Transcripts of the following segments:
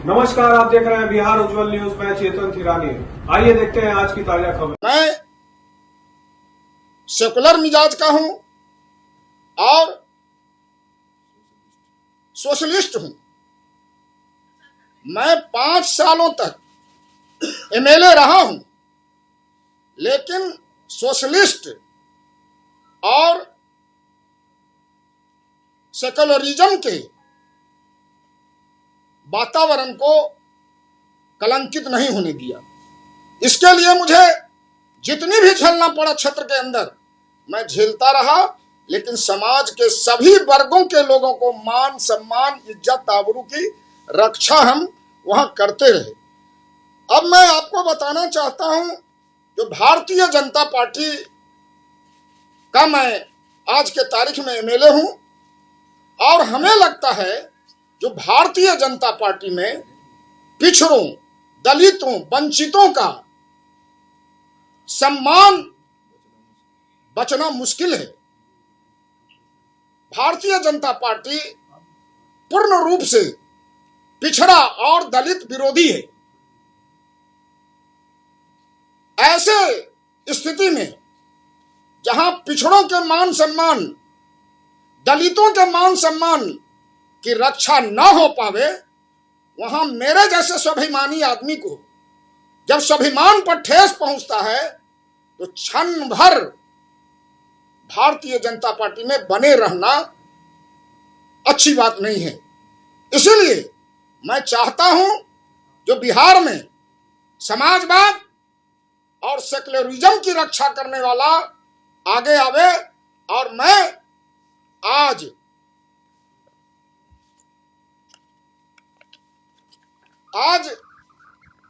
नमस्कार, आप देख रहे हैं बिहार उज्जवल न्यूज। मैं चेतन थिरानी। आइए देखते हैं आज की ताजा खबर। मैं सेकुलर मिजाज का हूं और सोशलिस्ट हूं। मैं 5 सालों तक एमएलए रहा हूं, लेकिन सोशलिस्ट और सेकुलरिज्म के वातावरण को कलंकित नहीं होने दिया। इसके लिए मुझे जितनी भी झेलना पड़ा क्षेत्र के अंदर मैं झेलता रहा, लेकिन समाज के सभी वर्गों के लोगों को मान सम्मान इज्जत आबरू की रक्षा हम वहां करते रहे। अब मैं आपको बताना चाहता हूं, जो भारतीय जनता पार्टी का मैं आज के तारीख में एमएलए हूं, और हमें लगता है जो भारतीय जनता पार्टी में पिछड़ों, दलितों, वंचितों का सम्मान बचना मुश्किल है। भारतीय जनता पार्टी पूर्ण रूप से पिछड़ा और दलित विरोधी है। ऐसे स्थिति में जहां पिछड़ों के मान सम्मान, दलितों के मान सम्मान की रक्षा न हो पावे, वहां मेरे जैसे स्वाभिमानी आदमी को जब स्वाभिमान पर ठेस पहुंचता है तो क्षण भर भारतीय जनता पार्टी में बने रहना अच्छी बात नहीं है। इसीलिए मैं चाहता हूं जो बिहार में समाजवाद और सेकुलरिज्म की रक्षा करने वाला आगे आवे। और मैं आज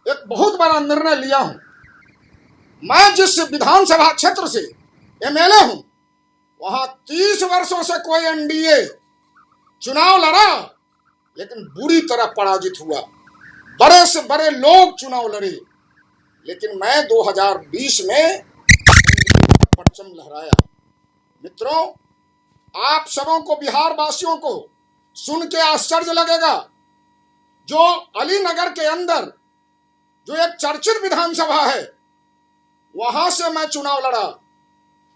एक बहुत बड़ा निर्णय लिया हूं। मैं जिस विधानसभा क्षेत्र से एमएलए हूं, वहां 30 वर्षों से कोई एनडीए चुनाव लड़ा, लेकिन बुरी तरह पराजित हुआ। बड़े से बड़े लोग चुनाव लड़े, लेकिन मैं 2020 में परचम लहराया। मित्रों, आप सबों को, बिहार वासियों को सुन के आश्चर्य लगेगा, जो अलीनगर के अंदर जो एक चर्चित विधानसभा है, वहां से मैं चुनाव लड़ा,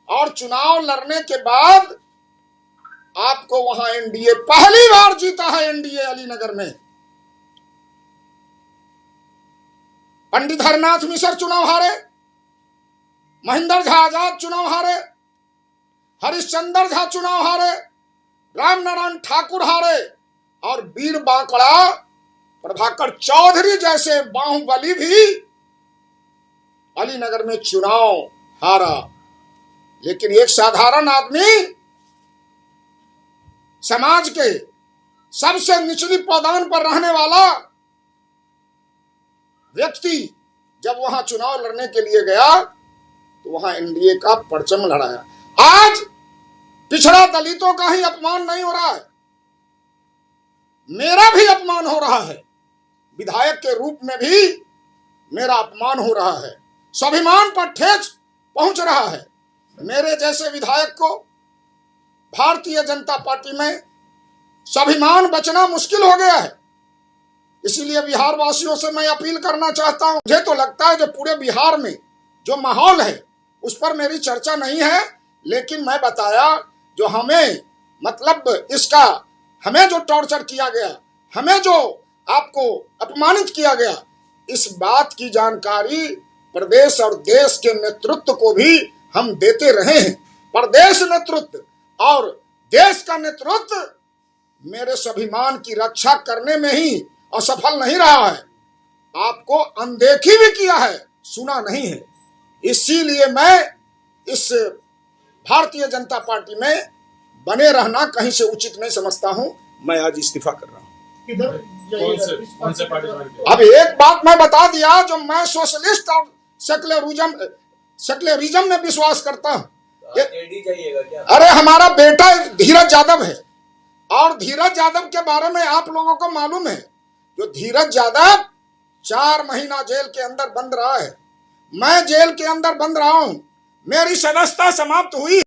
और चुनाव लड़ने के बाद आपको वहां एनडीए पहली बार जीता है। एनडीए अलीनगर में पंडित हरनाथ मिश्र चुनाव हारे, महेंद्र झा आजाद चुनाव हारे, हरिश्चंद्र झा चुनाव हारे, रामनारायण ठाकुर हारे, और वीर बांकड़ा प्रभाकर चौधरी जैसे बाहुबली भी अलीनगर में चुनाव हारा। लेकिन एक साधारण आदमी, समाज के सबसे निचली पायदान पर रहने वाला व्यक्ति जब वहां चुनाव लड़ने के लिए गया तो वहां एनडीए का परचम लहराया। आज पिछड़ा दलितों का ही अपमान नहीं हो रहा है, मेरा भी अपमान हो रहा है। विधायक के रूप में भी मेरा अपमान हो रहा है, स्वाभिमान पर ठेस पहुंच रहा है। मेरे जैसे विधायक को भारतीय जनता पार्टी में स्वाभिमान बचना मुश्किल हो गया है। इसीलिए बिहार वासियों से मैं अपील करना चाहता हूं। मुझे तो लगता है जो पूरे बिहार में जो माहौल है उस पर मेरी चर्चा नहीं है, लेकिन मैं बताया जो हमें हमें जो टॉर्चर किया गया, हमें जो आपको अपमानित किया गया, इस बात की जानकारी प्रदेश और देश के नेतृत्व को भी हम देते रहे हैं। प्रदेश नेतृत्व और देश का नेतृत्व मेरे स्वाभिमान की रक्षा करने में ही असफल नहीं रहा है, आपको अनदेखी भी किया है, सुना नहीं है। इसीलिए मैं इस भारतीय जनता पार्टी में बने रहना कहीं से उचित नहीं समझता हूं। मैं आज इस्तीफा कर रहा हूं। कौन से पार्टी? अब एक बात मैं बता दिया, जो मैं सोशलिस्ट और सेकुलरिज्म में विश्वास करता हूं। क्या? अरे हमारा बेटा धीरज यादव है, और धीरज यादव के बारे में आप लोगों को मालूम है, जो धीरज यादव 4 महीना जेल के अंदर बंद रहा है। मैं जेल के अंदर बंद रहा हूं, मेरी सदस्यता समाप्त हुई।